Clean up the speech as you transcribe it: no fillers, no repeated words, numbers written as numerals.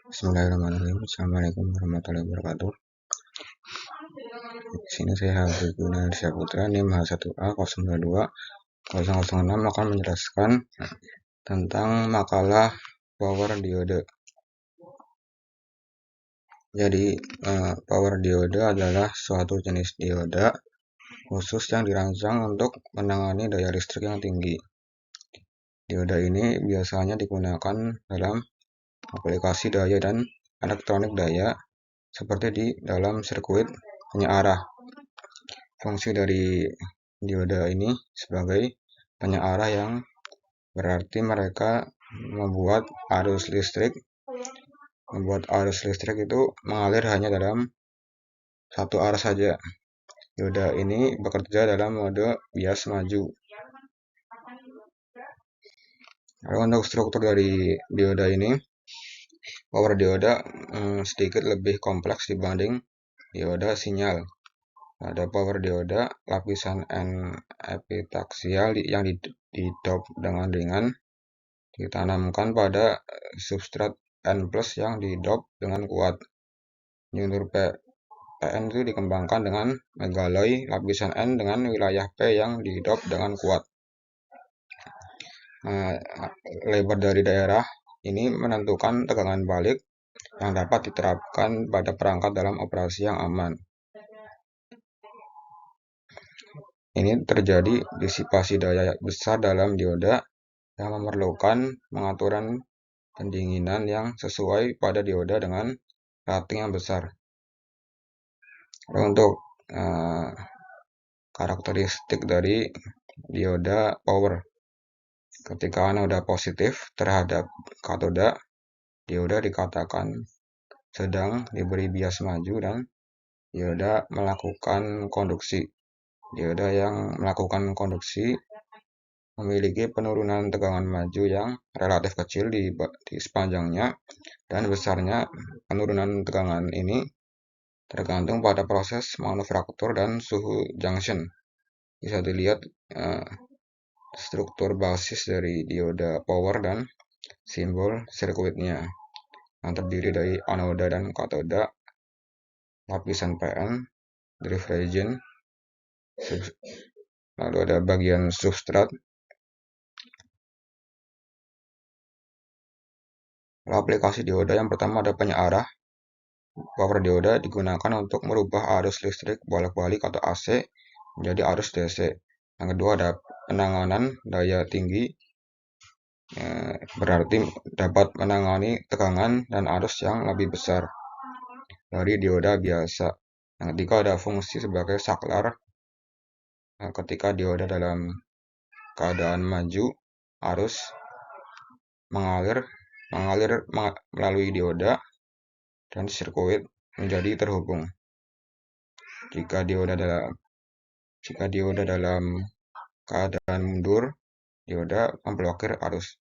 Bismillahirrahmanirrahim. Assalamualaikum warahmatullahi wabarakatuh. Di sini saya Habib Gunawan Putra, NIM H1A022 006 akan menjelaskan tentang makalah power diode. Jadi, power diode adalah suatu jenis dioda khusus yang dirancang untuk menangani daya listrik yang tinggi. Dioda ini biasanya digunakan dalam aplikasi daya dan elektronik daya seperti di dalam sirkuit penyearah. Fungsi dari dioda ini sebagai penyearah yang berarti mereka membuat arus listrik itu mengalir hanya dalam satu arah saja. Dioda ini bekerja dalam mode bias maju. Lalu untuk struktur dari dioda ini, power dioda sedikit lebih kompleks dibanding dioda sinyal. Ada power dioda lapisan N epitaksial yang didop dengan ringan ditanamkan pada substrat N+ yang didop dengan kuat. Nyundur PN itu dikembangkan dengan megaloy lapisan N dengan wilayah P yang didop dengan kuat. Lebar dari daerah ini menentukan tegangan balik yang dapat diterapkan pada perangkat dalam operasi yang aman. Ini terjadi disipasi daya besar dalam dioda yang memerlukan pengaturan pendinginan yang sesuai pada dioda dengan rating yang besar. Untuk karakteristik dari dioda power, ketika anoda positif terhadap katoda, dioda dikatakan sedang diberi bias maju dan dioda melakukan konduksi. Dioda yang melakukan konduksi memiliki penurunan tegangan maju yang relatif kecil di sepanjangnya, dan besarnya penurunan tegangan ini tergantung pada proses manufaktur dan suhu junction. Bisa dilihat struktur basis dari dioda power dan simbol sirkuitnya yang terdiri dari anoda dan katoda, lapisan PN, drive region, lalu ada bagian substrat. Aplikasi dioda yang pertama ada penyearah. Power dioda digunakan untuk merubah arus listrik bolak-balik atau AC menjadi arus DC. Yang kedua ada penanganan daya tinggi, berarti dapat menangani tegangan dan arus yang lebih besar dari dioda biasa. Yang ketiga ada fungsi sebagai saklar. Ketika dioda dalam keadaan maju, arus mengalir melalui dioda dan sirkuit menjadi terhubung. Jika dioda dalam keadaan mundur, dioda memblokir arus.